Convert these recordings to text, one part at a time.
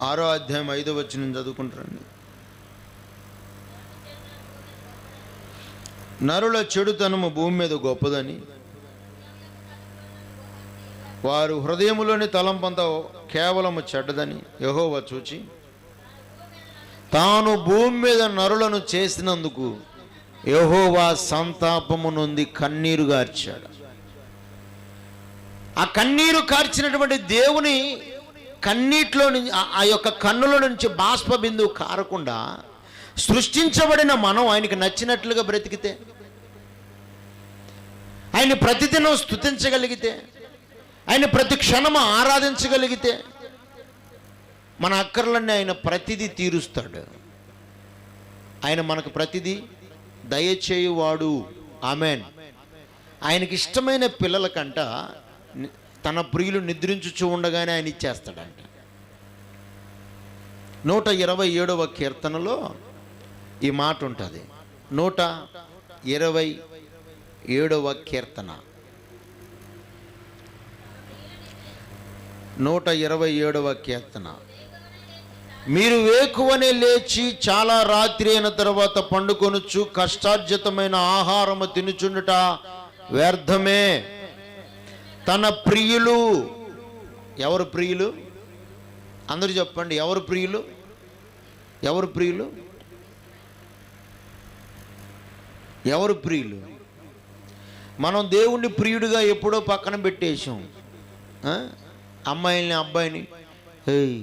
6వ అధ్యాయం 5వ వచనం చదువుకుంటారండి. నరుల చెడుతనము భూమి మీద గొప్పదని, వారు హృదయములోని తలంపంతా కేవలము చెడ్డదని యెహోవా చూచి తాను భూమి మీద నరులను చేసినందుకు యెహోవా సంతాపము నొంది కన్నీరు గార్చాడు. ఆ కన్నీరు కార్చినటువంటి దేవుని కన్నీటిలో నుంచి, ఆ యొక్క కన్నుల నుంచి బాష్ప బిందువు కారకుండా సృష్టించబడిన మనం ఆయనకి నచ్చినట్లుగా బ్రతికితే, ఆయన ప్రతిదినం స్తుతించగలిగితే, ఆయన ప్రతి క్షణము ఆరాధించగలిగితే మన అక్కర్లన్నీ ఆయన ప్రతిదీ తీరుస్తాడు. ఆయన మనకు ప్రతిదీ దయచేయువాడు. ఆమెన్. ఆయనకి ఇష్టమైన పిల్లలకంట తన ప్రియులు నిద్రించుచూ ఉండగానే ఆయన ఇచ్చేస్తాడంట. 127వ కీర్తనలో ఈ మాట ఉంటుంది. 127వ కీర్తన 127వ కీర్తన. మీరు వేకువనే లేచి చాలా రాత్రి అయిన తర్వాత పండుకొనుచు కష్టార్జితమైన ఆహారము తినుచుండుట వ్యర్థమే. తన ప్రియులు, ఎవరు ప్రియులు? అందరూ చెప్పండి, ఎవరు ప్రియులు? ఎవరు ప్రియులు? ఎవరు ప్రియులు? మనం దేవుణ్ణి ప్రియుడిగా ఎప్పుడో పక్కన పెట్టేసాం. అమ్మాయిని అబ్బాయిని, ఏయ్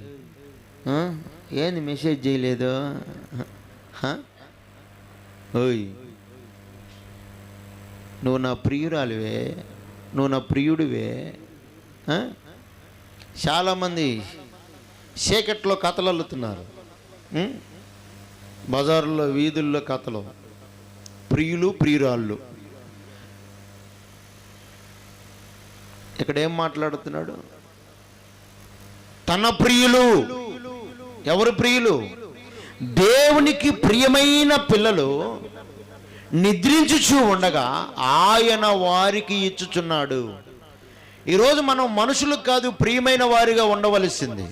ఏంది మెసేజ్ చేయలేదు, ఓయ్ నువ్వు నా ప్రియురాలివే, నువ్వు నా ప్రియుడివే. చాలామంది చీకట్లో కథలు అల్లుతున్నారు, బజారులో వీధుల్లో కథలు, ప్రియులు ప్రియురాళ్ళు. ఇక్కడ ఏం మాట్లాడుతున్నాడు? తన ప్రియులు. ఎవరు ప్రియులు? దేవునికి ప్రియమైన పిల్లలు నిద్రించుచూ ఉండగా ఆయన వారికి ఇచ్చుచున్నాడు. ఈరోజు మనం మనుషులకు కాదు ప్రియమైన వారిగా ఉండవలసింది.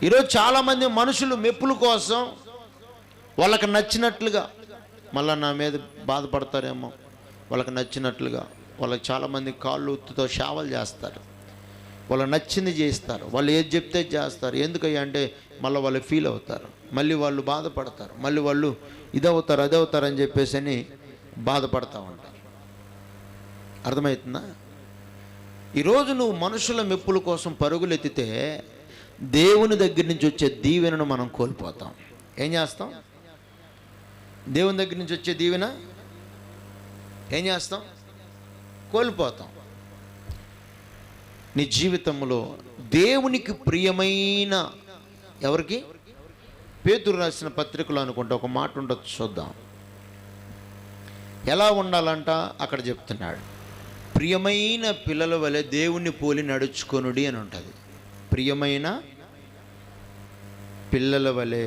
ఈరోజు చాలామంది మనుషులు మెప్పుల కోసం వాళ్ళకి నచ్చినట్లుగా, మళ్ళీ నా మీద బాధపడతారేమో, వాళ్ళకి నచ్చినట్లుగా వాళ్ళకి చాలామంది కాళ్ళు ఉత్తుతో సేవలు చేస్తారు, వాళ్ళకి నచ్చింది చేస్తారు, వాళ్ళు ఏది చెప్తే చేస్తారు. ఎందుకయ్యా అంటే మళ్ళీ వాళ్ళు ఫీల్ అవుతారు, మళ్ళీ వాళ్ళు బాధపడతారు, మళ్ళీ వాళ్ళు ఇదవుతారు అదవుతారు అని చెప్పేసి అని బాధపడతా ఉంటారు. అర్థమవుతుందా? ఈరోజు నువ్వు మనుషుల మెప్పుల కోసం పరుగులు ఎత్తితే దేవుని దగ్గర నుంచి వచ్చే దీవెనను మనం కోల్పోతాం. ఏం చేస్తాం? దేవుని దగ్గర నుంచి వచ్చే దీవెన ఏం చేస్తాం? కోల్పోతాం. నీ జీవితంలో దేవునికి ప్రియమైన, ఎవరికి? పేతురు రాసిన పత్రికలో అనుకుంటా ఒక మాట ఉండొచ్చు, చూద్దాం. ఎలా ఉండాలంట అక్కడ చెప్తున్నాడు. ప్రియమైన పిల్లల వలె దేవుణ్ణి పోలి నడుచుకొనుడి అని ఉంటుంది. ప్రియమైన పిల్లల వలె.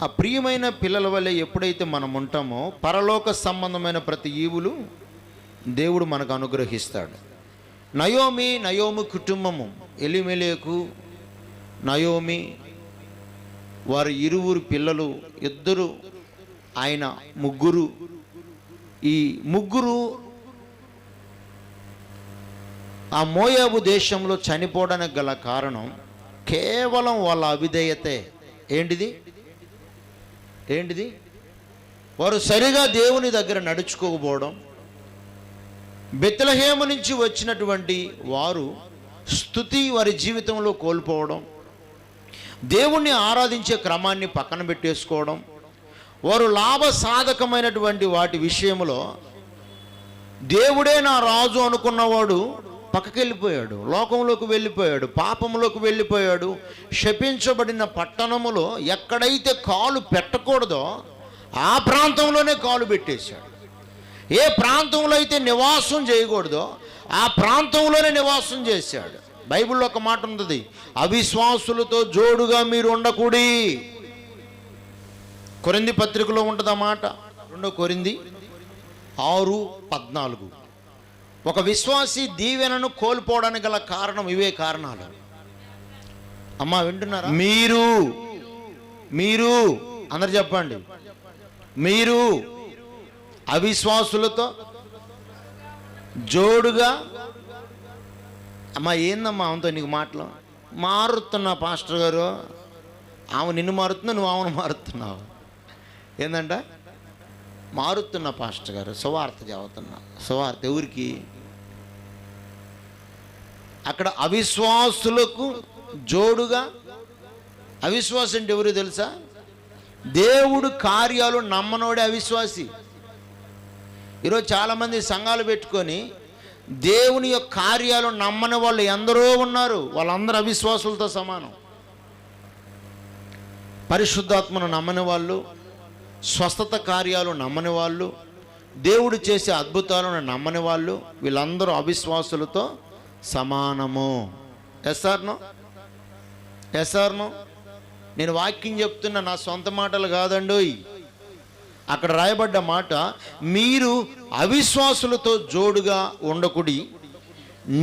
ఆ ప్రియమైన పిల్లల వలె ఎప్పుడైతే మనం ఉంటామో పరలోక సంబంధమైన ప్రతి ఈవులు దేవుడు మనకు అనుగ్రహిస్తాడు. నయోమి కుటుంబము, ఎలిమెలెకు, నయోమి, వారి ఇరువురు పిల్లలు, ఇద్దరు, ఆయన ముగ్గురు. ఈ ముగ్గురు ఆ మోయాబు దేశంలో చనిపోవడానికి గల కారణం కేవలం వాళ్ళ అవిధేయతే. ఏంటిది? వారు సరిగా దేవుని దగ్గర నడుచుకోకపోవడం. బెత్లెహేము నుంచి వచ్చినటువంటి వారు స్తుతి వారి జీవితంలో కోల్పోవడం, దేవుణ్ణి ఆరాధించే క్రమాన్ని పక్కన పెట్టేసుకోవడం, వారు లాభసాధకమైనటువంటి వాటి విషయంలో దేవుడే నా రాజు అనుకున్నవాడు పక్కకి వెళ్ళిపోయాడు, లోకంలోకి వెళ్ళిపోయాడు, పాపంలోకి వెళ్ళిపోయాడు. శపించబడిన పట్టణములో ఎక్కడైతే కాలు పెట్టకూడదో ఆ ప్రాంతంలోనే కాలు పెట్టేశాడు. ఏ ప్రాంతంలో అయితే నివాసం చేయకూడదో ఆ ప్రాంతంలోనే నివాసం చేశాడు. బైబిల్లో ఒక మాట ఉంది, అవిశ్వాసులతో జోడుగా మీరు ఉండకూడి. కొరింథీ పత్రికలో ఉంటుంది ఆ మాట, 2 కొరింథీ 6:14. ఒక విశ్వాసి దీవెనను కోల్పోవడానికి గల కారణం ఇవే కారణాలు. అమ్మా వింటున్నారా? మీరు అందరు చెప్పండి, మీరు అవిశ్వాసులతో జోడుగా. అమ్మా ఏందమ్మా ఆమెతో నీకు మాటలు? మారుతున్నా పాస్టర్ గారు. ఆమె నిన్ను మారుతున్నా, నువ్వు ఆమెను మారుతున్నావు. ఏందంట? మారుతున్నా పాస్టర్ గారు, సువార్త చదువుతున్నా. సువార్త ఎవరికి? అక్కడ అవిశ్వాసులకు జోడుగా. అవిశ్వాసం అంటే ఎవరు తెలుసా? దేవుడు కార్యాలు నమ్మనోడే అవిశ్వాసి. ఈరోజు చాలామంది సంఘాలు పెట్టుకొని దేవుని యొక్క కార్యాలు నమ్మని వాళ్ళు ఎందరో ఉన్నారు. వాళ్ళందరూ అవిశ్వాసులతో సమానం. పరిశుద్ధాత్మను నమ్మని వాళ్ళు, స్వస్థత కార్యాలు నమ్మని వాళ్ళు, దేవుడు చేసే అద్భుతాలను నమ్మని వాళ్ళు, వీళ్ళందరూ అవిశ్వాసులతో సమానము. ఎస్ఆర్నో? నేను వాక్యం చెప్తున్నా, నా సొంత మాటలు కాదండోయ్. అక్కడ రాయబడ్డ మాట, మీరు అవిశ్వాసులతో జోడుగా ఉండకుడి,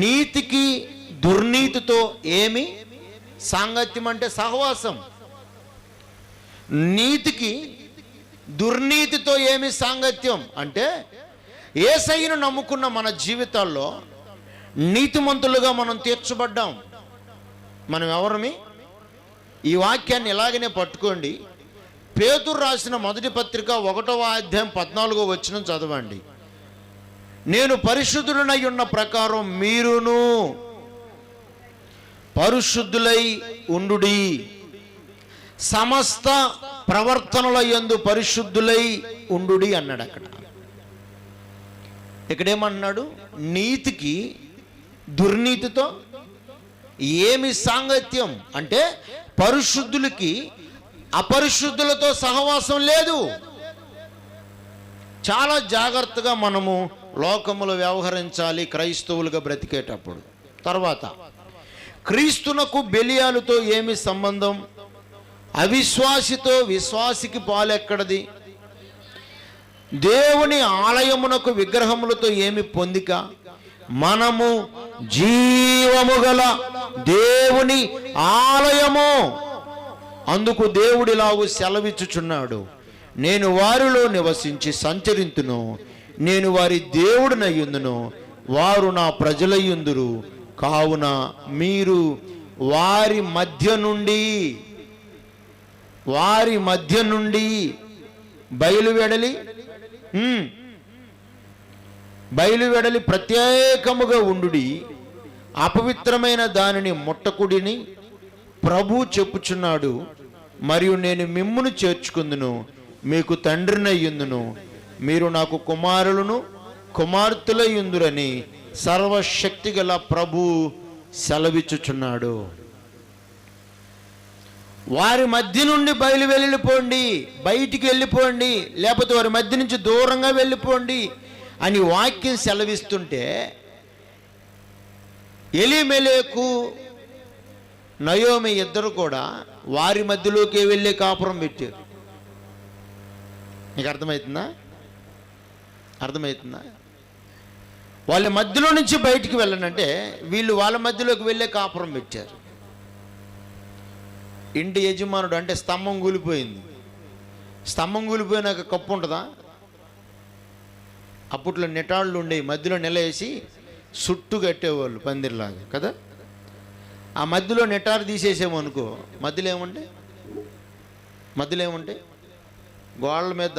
నీతికి దుర్నీతితో ఏమి సాంగత్యం అంటే సహవాసం. నీతికి దుర్నీతితో ఏమి సాంగత్యం అంటే, యేసయ్యను నమ్ముకున్న మన జీవితాల్లో నీతిమంతులుగా మనం తీర్చబడ్డాం. మనం ఎవరమి? ఈ వాక్యాన్ని ఎలాగనే పట్టుకోండి. పేతురు రాసిన మొదటి పత్రిక 1వ అధ్యాయం 14వ వచనం చదవండి. నేను పరిశుద్ధులనై ఉన్న ప్రకారం మీరును పరిశుద్ధులై ఉండుడి, సమస్త ప్రవర్తనల యందు పరిశుద్ధులై ఉండుడి అన్నాడు. ఇక్కడేమన్నాడు? నీతికి దుర్నీతితో ఏమి సాంగత్యం అంటే, పరిశుద్ధులకి అపరిశుద్ధులతో సహవాసం లేదు. చాలా జాగ్రత్తగా మనము లోకములో వ్యవహరించాలి క్రైస్తవులుగా బ్రతికేటప్పుడు. తర్వాత, క్రీస్తునకు బెలియాలతో ఏమి సంబంధం? అవిశ్వాసితో విశ్వాసికి పాలెక్కడది? దేవుని ఆలయమునకు విగ్రహములతో ఏమి పొందిక? మనము జీవము గల దేవుని ఆలయము. అందుకు దేవుడిలాగు సెలవిచ్చుచున్నాడు, నేను వారిలో నివసించి సంచరింతును, నేను వారి దేవుడినయ్యుందును, వారు నా ప్రజలయ్యుందురు. కావున మీరు వారి మధ్య నుండి బయలువెడలి ప్రత్యేకముగా ఉండుడి, అపవిత్రమైన దానిని ముట్టకుడిని ప్రభు చెప్పుచున్నాడు. మరియు నేను మిమ్మును చేర్చుకుందును, మీకు తండ్రినయ్యుందును, మీరు నాకు కుమారులను కుమార్తెలయ్యుందురని సర్వశక్తి గల ప్రభు సెలవిచ్చుచున్నాడు. వారి మధ్య నుండి బయటికి వెళ్ళిపోండి, లేకపోతే వారి మధ్య నుంచి దూరంగా వెళ్ళిపోండి అని వాక్యం సెలవిస్తుంటే, ఎలీమెలెకు నయోమి ఇద్దరు కూడా వారి మధ్యలోకి వెళ్ళే కాపురం పెట్టారు. నీకు అర్థమవుతుందా? వాళ్ళ మధ్యలో నుంచి బయటికి వెళ్ళనంటే వీళ్ళు వాళ్ళ మధ్యలోకి వెళ్ళే కాపురం పెట్టారు. ఇంటి యజమానుడు అంటే స్తంభం కూలిపోయింది. స్తంభం కూలిపోయినాక కప్పు ఉంటుందా? అప్పట్లో నెటాళ్ళు ఉండేవి, మధ్యలో నిలవేసి చుట్టూ కట్టేవాళ్ళు పందిరిలాగా కదా. ఆ మధ్యలో నెటారు తీసేసామనుకో, మధ్యలో ఏముంటే గోడల మీద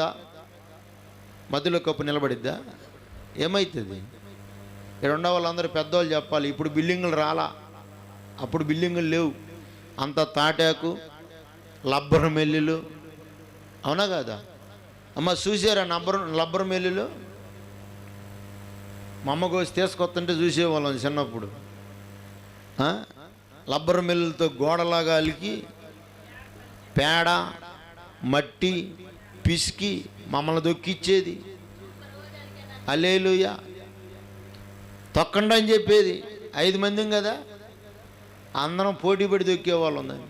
మధ్యలో కప్పు నిలబడిద్దా? ఏమవుతుంది? ఇక్కడ ఉండే వాళ్ళందరూ పెద్దవాళ్ళు చెప్పాలి. ఇప్పుడు బిల్డింగులు రాలా, అప్పుడు బిల్డింగులు లేవు, అంత తాటాకు లబ్బర్ మెల్లులు. అవునా కదా అమ్మ? చూసారా లబ్బర్ మెల్లులు? మా అమ్మ కోసి తీసుకొస్తుంటే చూసేవాళ్ళం చిన్నప్పుడు. లబ్బర్ మిల్లులతో గోడలాగా అలికి పేడ మట్టి పిసికి మమ్మల్ని దొక్కిచ్చేది. హల్లెలూయా, తొక్కండి అని చెప్పేది. 5 మందిం కదా, అందరం పోటీ పడి దొక్కేవాళ్ళం. దాన్ని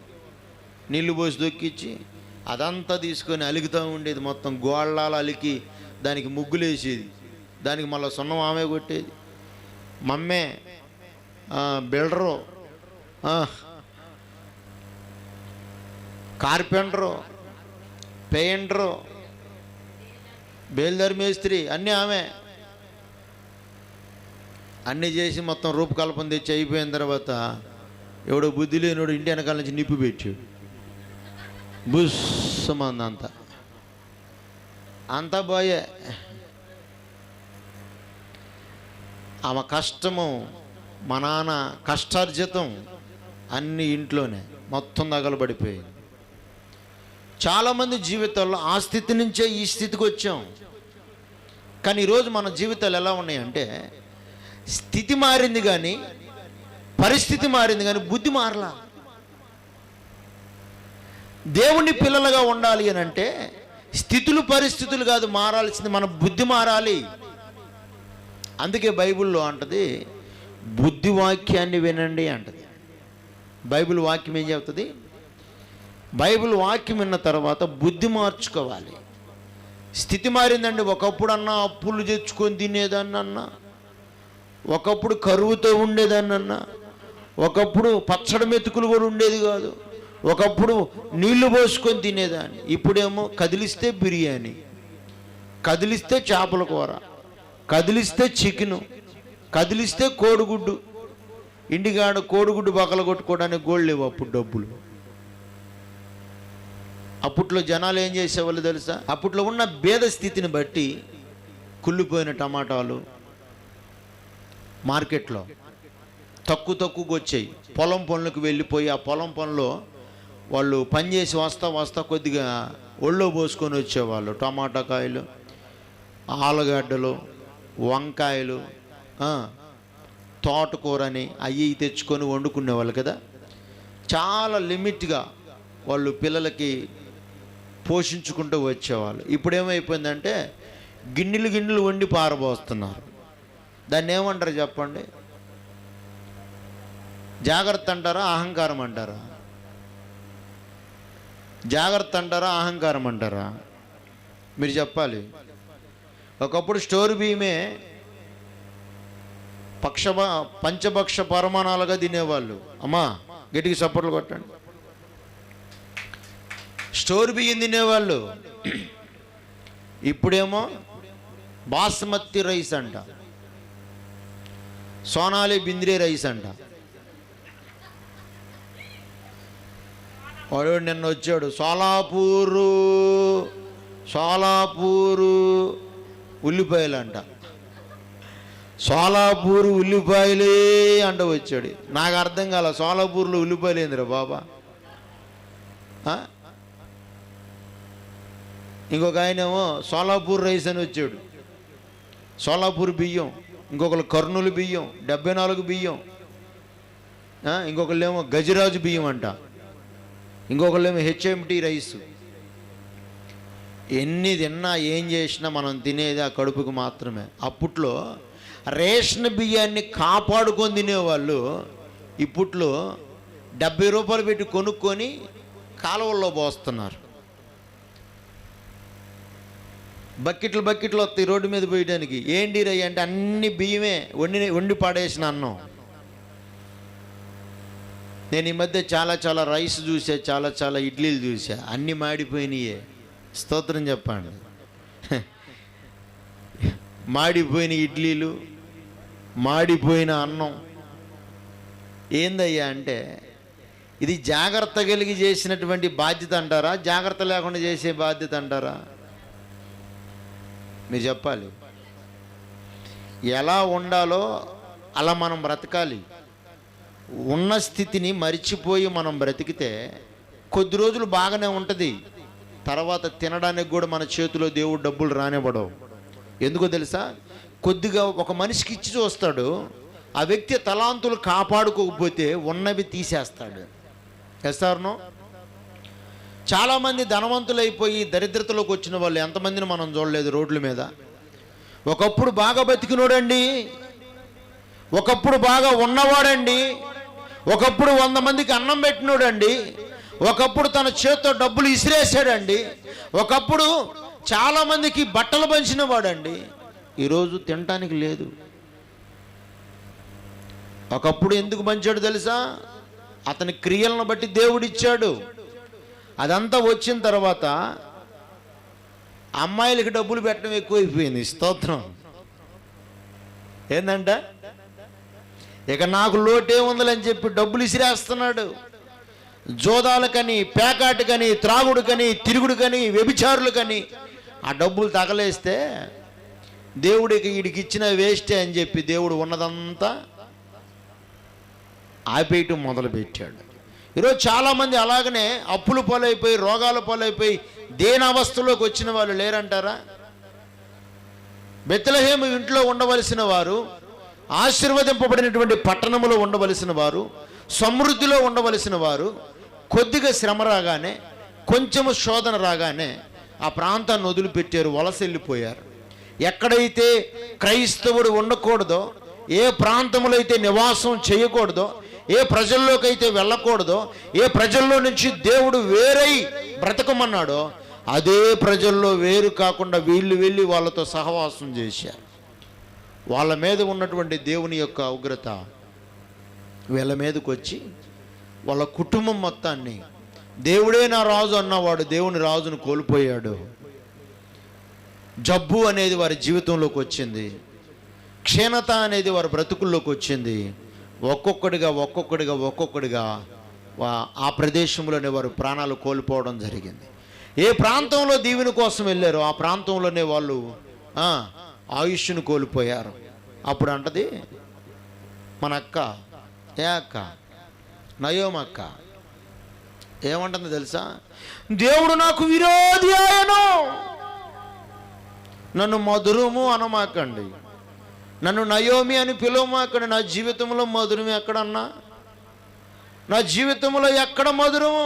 నీళ్లు పోసి దొక్కిచ్చి అదంతా తీసుకొని అలుగుతూ ఉండేది. మొత్తం గోళ్ళాలు అలికి దానికి ముగ్గులేసేది, దానికి మళ్ళీ సున్నం ఆమె కొట్టేది. మమ్మే, బిల్డరు, కార్పెంటరు, పెయింటరు, బేల్దారి మేస్త్రి, అన్నీ ఆమె. అన్నీ చేసి మొత్తం రూపకల్పన తెచ్చి అయిపోయిన తర్వాత ఎవడో బుద్ధి లేనివాడు ఇంటి వెనకాల నుంచి నిప్పు పెట్టాడు. బుస్సమంది అంతా పోయే. ఆమె కష్టము, మా నాన్న కష్టార్జితం అన్నీ ఇంట్లోనే మొత్తం తగలబడిపోయింది. చాలామంది జీవితాల్లో ఆ స్థితి నుంచే ఈ స్థితికి వచ్చాం. కానీ ఈరోజు మన జీవితాలు ఎలా ఉన్నాయంటే, స్థితి మారింది కానీ, పరిస్థితి మారింది కానీ బుద్ధి మారలా. దేవుని పిల్లలుగా ఉండాలి అని అంటే స్థితులు పరిస్థితులు కాదు మారాల్సింది, మన బుద్ధి మారాలి. అందుకే బైబిల్లో అంటది, బుద్ధి వాక్యాన్ని వినండి అంటది. బైబిల్ వాక్యం ఏం చెప్తుంది? బైబిల్ వాక్యం విన్న తర్వాత బుద్ధి మార్చుకోవాలి. స్థితి మారిందండి. ఒకప్పుడు అన్నా అప్పులు తెచ్చుకొని తినేదాన్ని అన్నా, ఒకప్పుడు కరువుతో ఉండేదాన్ని అన్నా, ఒకప్పుడు పచ్చడి మెతుకులు కూడా ఉండేది కాదు, ఒకప్పుడు నీళ్లు పోసుకొని తినేదాన్ని. ఇప్పుడేమో కదిలిస్తే బిర్యానీ, కదిలిస్తే చేపల కూర, కదిలిస్తే చికెను, కదిలిస్తే కోడిగుడ్డు. ఇంటికాడ కోడిగుడ్డు బకలు కొట్టుకోవడానికి గోళ్ళు లేవు అప్పుడు డబ్బులు. అప్పట్లో జనాలు ఏం చేసేవాళ్ళు తెలుసా? అప్పట్లో ఉన్న భేద స్థితిని బట్టి కుళ్ళిపోయిన టమాటాలు మార్కెట్లో తక్కువగా వచ్చాయి. పొలం పనులకు వెళ్ళిపోయి ఆ పొలం పనులో వాళ్ళు పనిచేసి వస్తా కొద్దిగా ఒళ్ళో పోసుకొని వచ్చేవాళ్ళు. టమాటా కాయలు, ఆలుగడ్డలు, వంకాయలు, తోటకూరని అవి తెచ్చుకొని వండుకునేవాళ్ళు కదా. చాలా లిమిట్గా వాళ్ళు పిల్లలకి పోషించుకుంటూ వచ్చేవాళ్ళు. ఇప్పుడు ఏమైపోయిందంటే గిన్నెలు వండి పారబోస్తున్నారు. దాన్ని ఏమంటారు చెప్పండి? జాగ్రత్త అంటారా, అహంకారం అంటారా? జాగ్రత్త అంటారా, అహంకారం అంటారా? మీరు చెప్పాలి. ఒకప్పుడు స్టోర్ బియ్యమే పంచభక్ష పరమాణాలుగా తినేవాళ్ళు. అమ్మా గట్టికి సపోర్ట్లు కొట్టండి. స్టోర్ బియ్యం తినేవాళ్ళు. ఇప్పుడేమో బాస్మతి రైస్ అంట, సోనాలి బింద్రే రైస్ అంట. వాడు నిన్న వచ్చాడు, సోలాపూరు ఉల్లిపాయలు అంట, సోలాపూరు ఉల్లిపాయలే అంట వచ్చాడు. నాకు అర్థం కాల, సోలాపూర్లో ఉల్లిపాయలు ఏందిరా బాబా? ఇంకొక ఆయనేమో సోలాపూర్ రైస్ అని వచ్చాడు, సోలాపూర్ బియ్యం. ఇంకొకరు కర్నూలు బియ్యం, 74 బియ్యం. ఇంకొకళ్ళేమో గజరాజు బియ్యం అంట, ఇంకొకళ్ళేమో హెచ్ఎంటీ రైస్. ఎన్ని తిన్నా ఏం చేసినా మనం తినేది ఆ కడుపుకు మాత్రమే. అప్పట్లో రేషన్ బియ్యాన్ని కాపాడుకొని తినేవాళ్ళు. ఇప్పట్లో 70 రూపాయలు పెట్టి కొనుక్కొని కాలువల్లో పోస్తున్నారు. బకెట్లు వస్తాయి రోడ్డు మీద పోయడానికి. ఏంటి రయ్య అంటే అన్ని బియ్యమే వండి పాడేసిన అన్నం. నేను ఈ మధ్య చాలా రైస్ చూసా, చాలా ఇడ్లీలు చూసా, అన్నీ మాడిపోయినాయే. స్తోత్రం చెప్పండి. మాడిపోయిన ఇడ్లీలు, మాడిపోయిన అన్నం. ఏందయ్యా అంటే ఇది జాగ్రత్త కలిగి చేసినటువంటి బాధ్యత అంటారా, జాగ్రత్త లేకుండా చేసే బాధ్యత అంటారా? మీరు చెప్పాలి. ఎలా ఉండాలో అలా మనం బ్రతకాలి. ఉన్న స్థితిని మరిచిపోయి మనం బ్రతికితే కొద్ది రోజులు బాగానే ఉంటుంది. తర్వాత తినడానికి కూడా మన చేతిలో దేవుడు డబ్బులు రానివ్వడం. ఎందుకో తెలుసా? కొద్దిగా ఒక మనిషికి ఇచ్చి చూస్తాడు, ఆ వ్యక్తి తలాంతులు కాపాడుకోకపోతే ఉన్నవి తీసేస్తాడు. చేస్తారనో? చాలామంది ధనవంతులైపోయి దరిద్రతలోకి వచ్చిన వాళ్ళు ఎంతమందిని మనం చూడలేదు రోడ్ల మీద. ఒకప్పుడు బాగా బతికినోడండి, ఒకప్పుడు బాగా ఉన్నవాడండి, ఒకప్పుడు 100 మందికి అన్నం పెట్టినోడండి, ఒకప్పుడు తన చేతితో డబ్బులు ఇసిరేసాడండి, ఒకప్పుడు చాలామందికి బట్టలు పంచిన వాడండి. ఈరోజు తినటానికి లేదు. ఒకప్పుడు ఎందుకు మంచాడు తెలుసా? అతని క్రియలను బట్టి దేవుడిచ్చాడు. అదంతా వచ్చిన తర్వాత అమ్మాయిలకి డబ్బులు పెట్టడం ఎక్కువైపోయింది. స్తోత్రం. ఏందంట, ఇక నాకు లోటే ఉందని చెప్పి డబ్బులు ఇసిరేస్తున్నాడు. జోదాలకని, పేకాటుకని, త్రాగుడుకని, తిరుగుడుకని, వ్యభిచారులకని ఆ డబ్బులు తగలేస్తే దేవుడికి వీడికి ఇచ్చిన వేస్టే అని చెప్పి దేవుడు ఉన్నదంతా ఆపేయటం మొదలుపెట్టాడు. ఈరోజు చాలామంది అలాగనే అప్పుల పాలైపోయి, రోగాల పాలైపోయి దేనావస్థలోకి వచ్చిన వాళ్ళు లేరంటారా? బెత్లెహేము ఇంట్లో ఉండవలసిన వారు, ఆశీర్వదింపబడినటువంటి పట్టణంలో ఉండవలసిన వారు, సమృద్ధిలో ఉండవలసిన వారు కొద్దిగా శ్రమ రాగానే, కొంచెము శోధన రాగానే ఆ ప్రాంతాన్ని వదిలిపెట్టారు, వలస వెళ్ళిపోయారు. ఎక్కడైతే క్రైస్తవుడు ఉండకూడదో, ఏ ప్రాంతంలో అయితే నివాసం చేయకూడదో, ఏ ప్రజల్లోకి అయితే వెళ్ళకూడదో, ఏ ప్రజల్లో నుంచి దేవుడు వేరై బ్రతకమన్నాడో అదే ప్రజల్లో వేరు కాకుండా వీళ్ళు వెళ్ళి వాళ్ళతో సహవాసం చేశారు. వాళ్ళ మీద ఉన్నటువంటి దేవుని యొక్క ఉగ్రత వీళ్ళ మీదకి వచ్చి వాళ్ళ కుటుంబం మొత్తాన్ని, దేవుడే నా రాజు అన్నవాడు దేవుని రాజును కోల్పోయాడు. జబ్బు అనేది వారి జీవితంలోకి వచ్చింది. క్షీణత అనేది వారి బ్రతుకుల్లోకి వచ్చింది. ఒక్కొక్కడిగా ఆ ప్రదేశంలోనే వారు ప్రాణాలు కోల్పోవడం జరిగింది. ఏ ప్రాంతంలో దీవెన కోసం వెళ్ళారో ఆ ప్రాంతంలోనే వాళ్ళు ఆయుష్ను కోల్పోయారు. అప్పుడు అంటది మన అక్క, ఏ అక్క, నయోమ అక్క ఏమంటుంది తెలుసా? దేవుడు నాకు విరోధి ఆయను, నన్ను మధురము అనమాకండి, నన్ను నయోమి అని పిలవమాకండి. నా జీవితంలో మధురము ఎక్కడన్నా? నా జీవితంలో ఎక్కడ మధురము?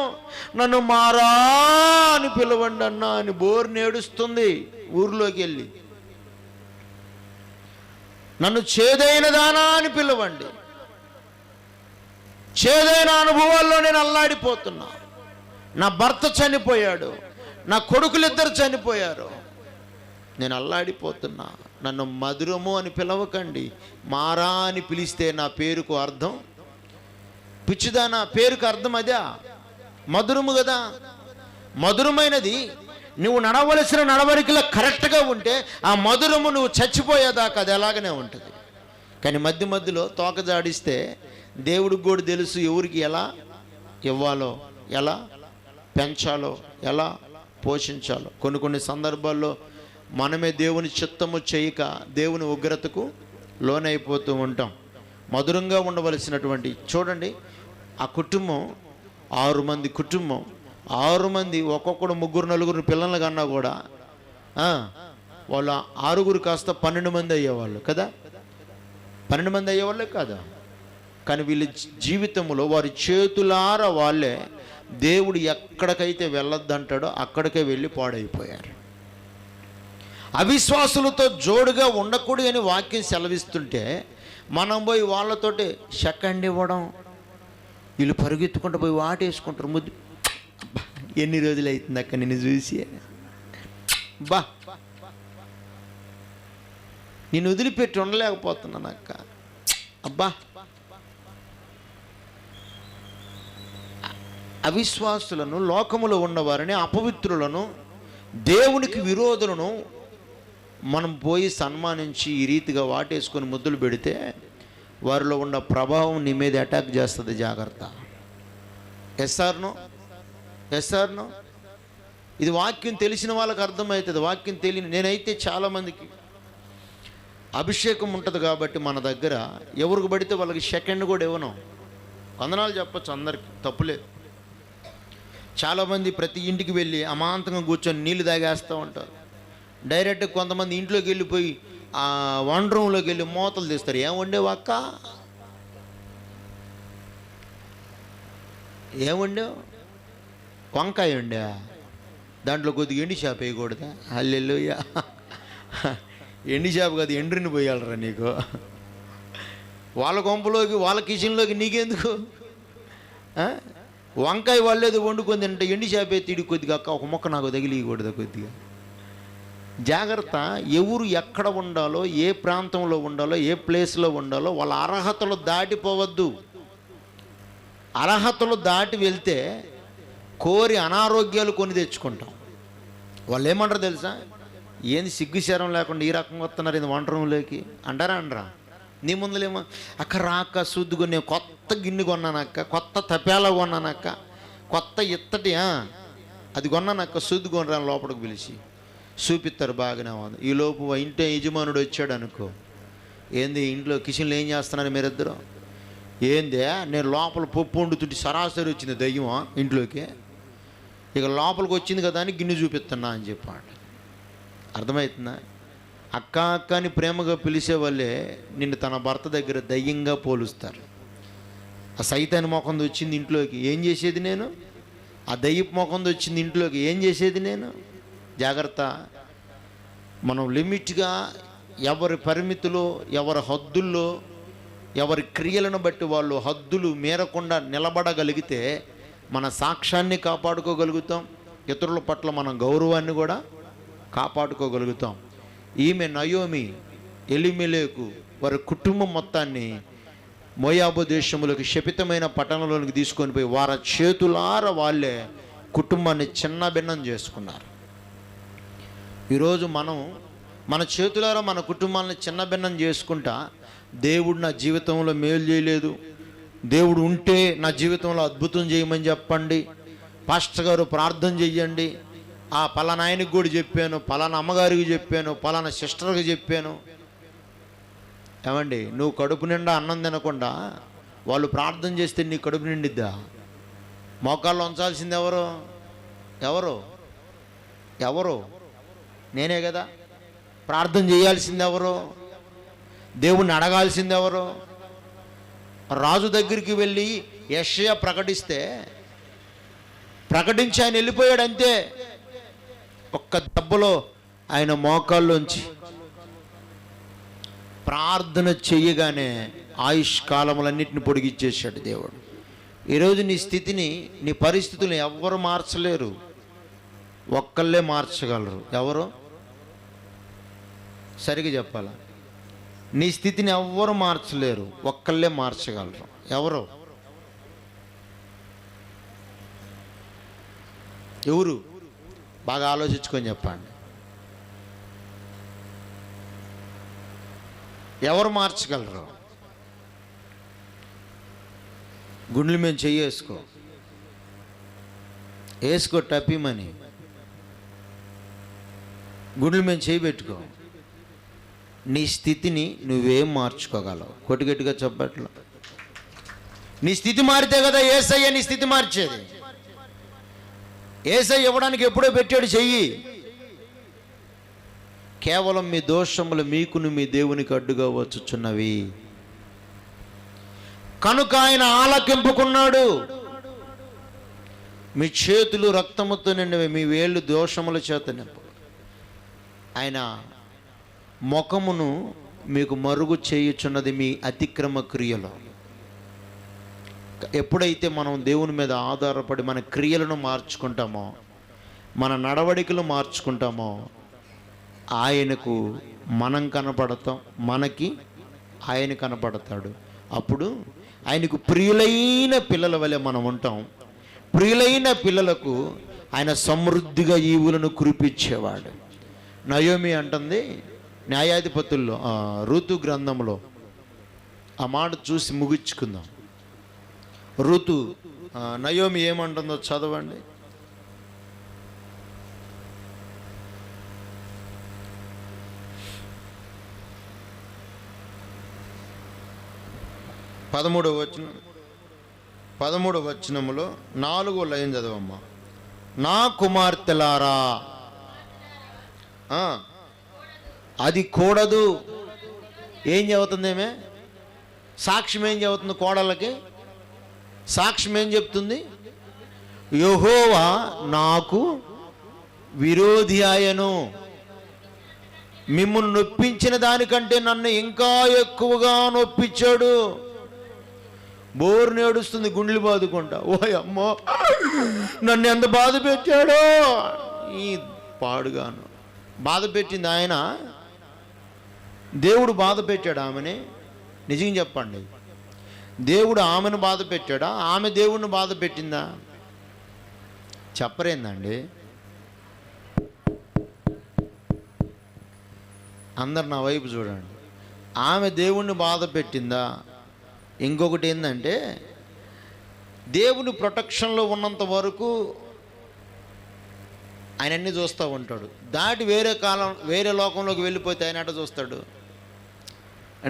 నన్ను మారా అని పిలవండి అన్నా అని బోరు నేడుస్తుంది. ఊర్లోకి వెళ్ళి నన్ను చేదైన దానా అని పిలవండి. చేదైన అనుభవాల్లో నేను అల్లాడిపోతున్నా. నా భర్త చనిపోయాడు, నా కొడుకులిద్దరు చనిపోయారు, నేను అల్లాడిపోతున్నా. నన్ను మధురము అని పిలవకండి, మారా అని పిలిస్తే నా పేరుకు అర్థం పిచ్చిదానా, పేరుకు అర్థం అదా? మధురము కదా. మధురమైనది నువ్వు నడవలసిన నడవడికలో కరెక్ట్గా ఉంటే ఆ మధురము నువ్వు చచ్చిపోయేదాకా అది ఎలాగనే ఉంటుంది. కానీ మధ్య మధ్యలో తోక జాడిస్తే దేవుడికి కూడా తెలుసు ఎవరికి ఎలా ఇవ్వాలో, ఎలా పెంచాలో, ఎలా పోషించాలో. కొన్ని సందర్భాల్లో మనమే దేవుని చిత్తము చేయక దేవుని ఉగ్రతకు లోనైపోతూ ఉంటాం. మధురంగా ఉండవలసినటువంటి, చూడండి ఆ కుటుంబం 6 మంది కుటుంబం, 6 మంది ఒక్కొక్కడు 3 4 పిల్లలు కన్నా కూడా వాళ్ళు 6 కాస్త 12 మంది అయ్యేవాళ్ళు కదా. 12 మంది అయ్యేవాళ్ళే కదా. కానీ వీళ్ళ జీవితంలో వారి చేతులారా వాళ్ళే దేవుడు ఎక్కడికైతే వెళ్ళొద్దంటాడో అక్కడికే వెళ్ళి పాడైపోయారు. అవిశ్వాసులతో జోడుగా ఉండకూడదు అని వాక్యం సెలవిస్తుంటే మనం పోయి వాళ్ళతోటి సెకండ్ ఇవ్వడం, వీళ్ళు పరుగెత్తుకుంటూ పోయి వాటేసుకుంటారు. ముద్దు, ఎన్ని రోజులు అవుతుంది అక్క నిన్ను చూసి, బా నేను వదిలిపెట్టి ఉండలేకపోతున్నాను అక్క, అబ్బా. అవిశ్వాసులను, లోకములో ఉన్నవారిని, అపవిత్రులను, దేవునికి విరోధులను మనం పోయి సన్మానించి ఈ రీతిగా వాటేసుకొని ముద్దులు పెడితే వారిలో ఉన్న ప్రభావం నీ మీద అటాక్ చేస్తుంది. జాగ్రత్త. ఎస్ఆర్నో ఇది వాక్యం తెలిసిన వాళ్ళకి అర్థమవుతుంది. వాక్యం తెలియని నేనైతే చాలామందికి అభిషేకం ఉంటుంది కాబట్టి మన దగ్గర ఎవరికి పడితే వాళ్ళకి సెకండ్ కూడా ఇవ్వను. వందనాలు చెప్పచ్చు, అందరికి తప్పులేదు. చాలామంది ప్రతి ఇంటికి వెళ్ళి అమాంతంగా కూర్చొని నీళ్ళు తాగేస్తూ ఉంటారు. డైరెక్ట్ కొంతమంది ఇంట్లోకి వెళ్ళిపోయి ఆ వంట రూమ్లోకి వెళ్ళి మూతలు తీస్తారు. ఏం వండేవు అక్క, ఏం వండావు? వంకాయ వండా, దాంట్లో కొద్దిగా ఎండి చేప వేయకూడదా? హల్లెలూయా. ఎండి చేప కాదు, ఎండ్రిని పోయాలరా నీకు. వాళ్ళ కొంపలోకి, వాళ్ళ కిచెన్లోకి నీకెందుకు? వంకాయ వాళ్ళేదో వండుకొని తింటే ఎండి చేప తీడి కొద్దిగా అక్క ఒక మొక్క నాకు తగిలియకూడదా కొద్దిగా? జాగ్రత్త. ఎవరు ఎక్కడ ఉండాలో, ఏ ప్రాంతంలో ఉండాలో, ఏ ప్లేస్లో ఉండాలో వాళ్ళ అర్హతలు దాటిపోవద్దు. అర్హతలు దాటి వెళ్తే కోరి అనారోగ్యాలు కొని తెచ్చుకుంటాం. వాళ్ళు ఏమంటారు తెలుసా? ఏంది సిగ్గుశరం లేకుండా ఈ రకంగా వస్తున్నారు ఇది వంట రూమ్లోకి అంటారా? అనరా? నీ ముందులేమో అక్క రాక శుద్ధిగా నేను కొత్త గిన్నె కొన్నానక్క, కొత్త తపేలా కొన్నానక్క, కొత్త ఇత్తటి అది కొన్నానక్క, శుద్ధి కొనరా లోపలికి పిలిచి చూపిస్తారు. బాగానే ఉంది. ఈ లోపు ఇంటి యజమానుడు వచ్చాడు అనుకో, ఏంది ఇంట్లో కిచెన్లో ఏం చేస్తున్నారు మీరిద్దరు? ఏందే నేను లోపల పప్పు వండుతుంటే సరాసరి వచ్చింది దయ్యం ఇంట్లోకి, ఇక లోపలికి వచ్చింది కదా అని గిన్నె చూపిస్తున్నా అని చెప్పాడు. అర్థమవుతుందా? అక్క అక్క అని ప్రేమగా పిలిచే వాళ్ళే నిన్ను తన భర్త దగ్గర దయ్యంగా పోలుస్తారు. ఆ సైతాన్ మొకంది వచ్చింది ఇంట్లోకి, ఏం చేసేది నేను? ఆ దయ్యపు మొకంది వచ్చింది ఇంట్లోకి, ఏం చేసేది నేను? జాగ్రత్త. మనం లిమిట్గా ఎవరి పరిమితులు, ఎవరి హద్దుల్లో, ఎవరి క్రియలను బట్టి వాళ్ళు హద్దులు మీరకుండా నిలబడగలిగితే మన సాక్ష్యాన్ని కాపాడుకోగలుగుతాం, ఇతరుల పట్ల మన గౌరవాన్ని కూడా కాపాడుకోగలుగుతాం. ఈమె నయోమి ఎలిమెలేకు వారి కుటుంబం మొత్తాన్ని మోయాబు దేశములకు శపితమైన పట్టణంలోనికి తీసుకొని పోయి వారి చేతులార వాళ్ళే కుటుంబాన్ని చిన్న భిన్నం చేసుకున్నారు. ఈరోజు మనం మన చేతులారా మన కుటుంబాలను చిన్న భిన్నం చేసుకుంటా, దేవుడు నా జీవితంలో మేలు చేయలేదు, దేవుడు ఉంటే నా జీవితంలో అద్భుతం చేయమని చెప్పండి, పాస్టర్ గారు ప్రార్థన చెయ్యండి, ఆ పలానా ఆయనకి కూడా చెప్పాను, పలానా అమ్మగారికి చెప్పాను, పలానా సిస్టర్కి చెప్పాను. ఏమండి, నువ్వు కడుపు నిండా అన్నం తినకుండా వాళ్ళు ప్రార్థన చేస్తే నీ కడుపు నిండిద్దా? మోకాళ్ళు ఉంచాల్సింది ఎవరు? ఎవరు? ఎవరు? నేనే కదా. ప్రార్థన చేయాల్సింది ఎవరు? దేవుణ్ణి అడగాల్సింది ఎవరు? రాజు దగ్గరికి వెళ్ళి యెషయా ప్రకటించి ఆయన వెళ్ళిపోయాడు అంతే. ఒక్క దెబ్బలో ఆయన మోకాల్లోంచి ప్రార్థన చెయ్యగానే ఆయుష్కాలములన్నింటిని పొడిగిచ్చేసాడు దేవుడు. ఈరోజు నీ స్థితిని, నీ పరిస్థితులను ఎవ్వరు మార్చలేరు, ఒక్కళ్ళే మార్చగలరు. ఎవరు? సరిగా చెప్పాలా? నీ స్థితిని ఎవ్వరు మార్చలేరు, ఒక్కళ్ళే మార్చగలరు. ఎవరు? ఎవరు? బాగా ఆలోచించుకొని చెప్పండి. ఎవరు మార్చగలరు? గుండెల మీద చెయ్యి వేసుకో టపీమని గుండెల మీద చేయి పెట్టుకో. నీ స్థితిని నువ్వేం మార్చుకోగలవు? కొట్టుగట్టిగా చెప్పట్లు. నీ స్థితి మారితే కదా యేసయ్య నీ స్థితి మార్చేది. యేసయ్య ఇవ్వడానికి ఎప్పుడో పెట్టాడు చెయ్యి. కేవలం మీ దోషములు మీకును మీ దేవునికి అడ్డుగా వచ్చుచున్నవి కనుక ఆయన ఆలకింపుకున్నాడు. మీ చేతులు రక్తముతో నిండివి, మీ వేళ్ళు దోషముల చేత నింపు. ఆయన ముఖమును మీకు మరుగు చేయుచున్నది మీ అతిక్రమ క్రియలు. ఎప్పుడైతే మనం దేవుని మీద ఆధారపడి మన క్రియలను మార్చుకుంటామో, మన నడవడికలు మార్చుకుంటామో, ఆయనకు మనం కనపడతాం, మనకి ఆయన కనపడతాడు. అప్పుడు ఆయనకు ప్రియులైన పిల్లల వలె మనం ఉంటాం. ప్రియులైన పిల్లలకు ఆయన సమృద్ధిగా ఈవులను కురిపించేవాడు. నయోమి అంటుంది న్యాయాధిపతుల్లో ఋతు గ్రంథంలో, ఆ మాట చూసి ముగించుకుందాం. ఋతు నయోమి ఏమంటుందో చదవండి. పదమూడవ వచనములో 4వ లైన్ చదవమ్మా. నా కుమార్తెలారా, అది కూడదు. ఏం చెబుతుందేమే? సాక్ష్యం ఏం చెబుతుంది? కోడళ్ళకి సాక్ష్యం ఏం చెప్తుంది? యెహోవా నాకు విరోధి ఆయను, మిమ్మల్ని నొప్పించిన దానికంటే నన్ను ఇంకా ఎక్కువగా నొప్పించాడు. బోరుని ఏడుస్తుంది గుండెలు బాదుకుంటా. ఓ అమ్మో, నన్ను ఎంత బాధ పెట్టాడో ఈ పాడుగాను. బాధ పెట్టింది ఆయన, దేవుడు బాధ పెట్టాడు ఆమెని? నిజంగా చెప్పండి, దేవుడు ఆమెను బాధ పెట్టాడా, ఆమె దేవుడిని బాధ పెట్టిందా? చెప్పరేందండి? అందరు నా వైపు చూడండి. ఆమె దేవుణ్ణి బాధ పెట్టిందా? ఇంకొకటి ఏంటంటే, దేవుని ప్రొటెక్షన్లో ఉన్నంత వరకు ఆయన అన్నీ చూస్తూ ఉంటాడు. దాటి వేరే లోకంలోకి వెళ్ళిపోతే ఆయన అట చూస్తాడు.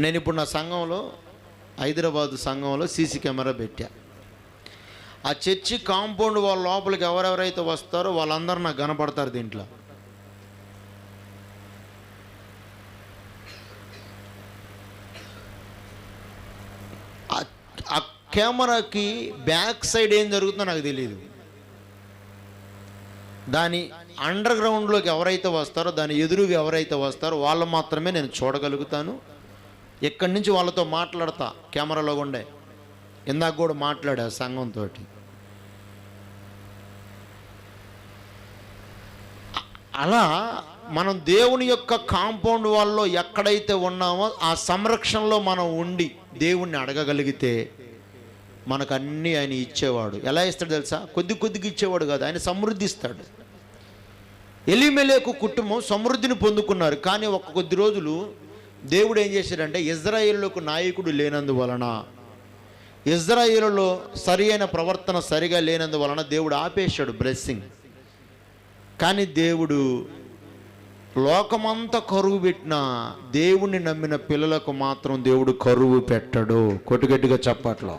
నేను ఇప్పుడు నా సంఘంలో, హైదరాబాద్ సంఘంలో సీసీ కెమెరా పెట్టా. ఆ చర్చి కాంపౌండ్ వాళ్ళ లోపలికి ఎవరెవరైతే వస్తారో వాళ్ళందరూ నాకు కనపడతారు దీంట్లో. ఆ కెమెరాకి బ్యాక్ సైడ్ ఏం జరుగుతుందో నాకు తెలియదు. దాని అండర్ గ్రౌండ్లోకి ఎవరైతే వస్తారో, దాని ఎదురుగా ఎవరైతే వస్తారో వాళ్ళు మాత్రమే నేను చూడగలుగుతాను. ఎక్కడి నుంచి వాళ్ళతో మాట్లాడతా కెమెరాలో ఉండే. ఇందాక కూడా మాట్లాడా సంఘంతో. అలా మనం దేవుని యొక్క కాంపౌండ్ వాళ్ళలో ఎక్కడైతే ఉన్నామో ఆ సంరక్షణలో మనం ఉండి దేవుణ్ణి అడగగలిగితే మనకు అన్నీ ఆయన ఇచ్చేవాడు. ఎలా ఇస్తాడు తెలుసా? కొద్దిగా ఇచ్చేవాడు కాదు, ఆయన సమృద్ధి ఇస్తాడు. ఎలీమెలెకు కుటుంబం సమృద్ధిని పొందుకున్నారు, కానీ కొద్ది రోజులు దేవుడు ఏం చేశాడంటే, ఇజ్రాయేలుకు నాయకుడు లేనందువలన, ఇజ్రాయేలులో సరి అయిన ప్రవర్తన సరిగా లేనందువలన దేవుడు ఆపేశాడు బ్లెస్సింగ్. కానీ దేవుడు లోకమంతా కరువు పెట్టినా దేవుణ్ణి నమ్మిన పిల్లలకు మాత్రం దేవుడు కరువు పెట్టడు. కొట్టుగట్టిగా చప్పట్లో.